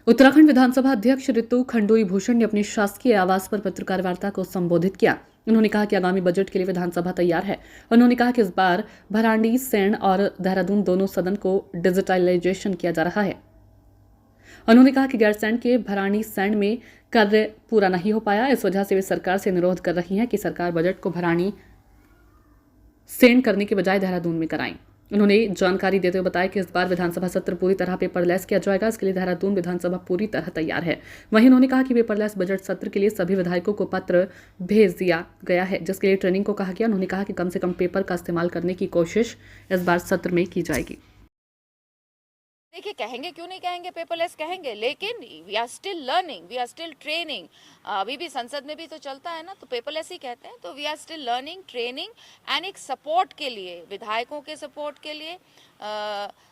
उत्तराखंड विधानसभा अध्यक्ष ऋतु खंडूई भूषण ने अपने शासकीय आवास पर पत्रकार वार्ता को संबोधित किया। उन्होंने कहा कि आगामी बजट के लिए विधानसभा तैयार है। उन्होंने कहा कि इस बार भरांडी, सैंण और देहरादून दोनों सदन को डिजिटलाइजेशन किया जा रहा है। उन्होंने कहा कि गैरसैंण के भरांडी सैंण में कार्य पूरा नहीं हो पाया, इस वजह से वे सरकार से अनुरोध कर रही हैं कि सरकार बजट को भरांडी सैंण करने के बजाय देहरादून में कराएं। उन्होंने जानकारी देते हुए बताया कि इस बार विधानसभा सत्र पूरी तरह पेपरलेस किया जाएगा। इसके लिए देहरादून विधानसभा पूरी तरह तैयार है। वहीं उन्होंने कहा कि पेपरलेस बजट सत्र के लिए सभी विधायकों को पत्र भेज दिया गया है, जिसके लिए ट्रेनिंग को कहा गया। उन्होंने कहा कि कम से कम पेपर का इस्तेमाल करने की कोशिश इस बार सत्र में की जाएगी। देखिए, कहेंगे क्यों नहीं कहेंगे पेपरलेस कहेंगे, लेकिन we are still learning, we are still training. अभी भी संसद में भी तो चलता है ना, तो पेपरलेस ही कहते हैं। तो we are still learning, training and एक सपोर्ट के लिए, विधायकों के सपोर्ट के लिए,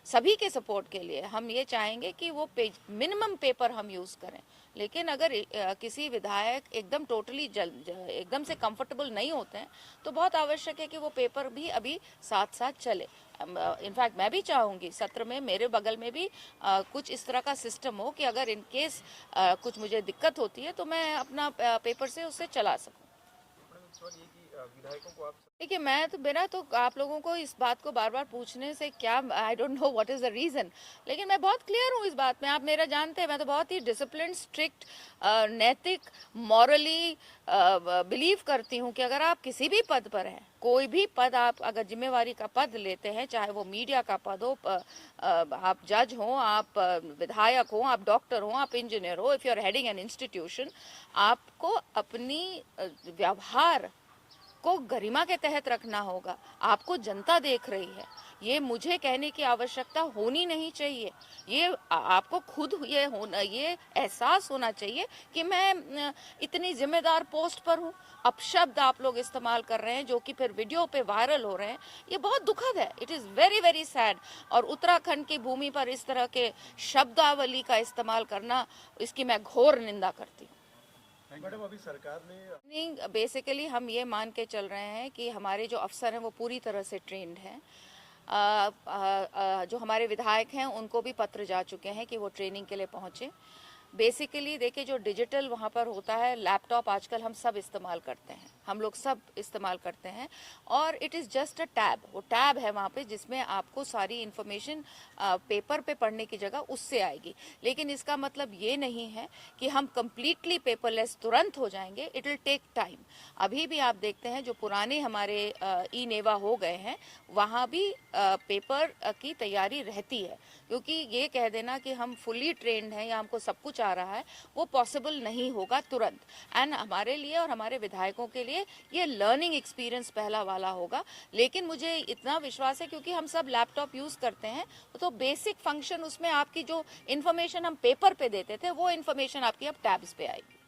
सभी के सपोर्ट के लिए हम ये चाहेंगे कि वो मिनिमम पेपर हम यूज़ करें। लेकिन अगर किसी विधायक एकदम टोटली एकदम से कंफर्टेबल नहीं होते हैं तो बहुत आवश्यक है कि वो पेपर भी अभी साथ साथ चले। इनफैक्ट मैं भी चाहूँगी सत्र में मेरे बगल में भी कुछ इस तरह का सिस्टम हो कि अगर इन केस कुछ मुझे दिक्कत होती है तो मैं अपना पेपर से उससे चला सकूँ। देखिए, मेरा तो आप लोगों को इस बात को बार बार पूछने से क्या, I don't know what is the reason, लेकिन मैं बहुत क्लियर हूँ इस बात में। आप मेरा जानते हैं, मैं तो बहुत ही डिसिप्लिन, स्ट्रिक्ट, नैतिक, मॉरली बिलीव करती हूँ कि अगर आप किसी भी पद पर हैं, कोई भी पद आप अगर जिम्मेवारी का पद लेते हैं, चाहे वो मीडिया का पद हो, आप जज हो, आप विधायक हो, आप डॉक्टर हो, आप इंजीनियर हो, if you are heading an institution, आपको अपनी व्यवहार को गरिमा के तहत रखना होगा। आपको जनता देख रही है, ये मुझे कहने की आवश्यकता होनी नहीं चाहिए। ये आपको खुद ये एहसास होना चाहिए कि मैं इतनी जिम्मेदार पोस्ट पर हूँ। अपशब्द आप लोग इस्तेमाल कर रहे हैं जो कि फिर वीडियो पे वायरल हो रहे हैं, ये बहुत दुखद है। It is very very sad. और उत्तराखंड की भूमि पर इस तरह के शब्दावली का इस्तेमाल करना, इसकी मैं घोर निंदा करती हूँ। मैडम, अभी सरकार ने नहीं, बेसिकली हम ये मान के चल रहे हैं कि हमारे जो अफसर हैं वो पूरी तरह से ट्रेंड हैं। जो हमारे विधायक हैं उनको भी पत्र जा चुके हैं कि वो ट्रेनिंग के लिए पहुँचे। बेसिकली देखिए, जो डिजिटल वहाँ पर होता है, लैपटॉप आजकल हम सब इस्तेमाल करते हैं, हम लोग सब इस्तेमाल करते हैं, और it is just a tab. वो टैब है वहाँ पे जिसमें आपको सारी इन्फॉर्मेशन पेपर पे पढ़ने की जगह उससे आएगी। लेकिन इसका मतलब ये नहीं है कि हम कम्प्लीटली पेपरलेस तुरंत हो जाएंगे। It will take time. अभी भी आप देखते हैं जो पुराने हमारे ई नेवा हो गए हैं, वहाँ भी पेपर की तैयारी रहती है, क्योंकि ये कह देना कि हम फुली ट्रेंड हैं या हमको सब कुछ आ रहा है, वो पॉसिबल नहीं होगा तुरंत। एंड हमारे लिए और हमारे विधायकों के लिए ये लर्निंग एक्सपीरियंस पहला वाला होगा। लेकिन मुझे इतना विश्वास है, क्योंकि हम सब लैपटॉप यूज़ करते हैं, तो बेसिक फंक्शन उसमें आपकी जो इन्फॉर्मेशन हम पेपर पे देते थे, वो इन्फॉर्मेशन आपकी अब टैब्स पे आएगी।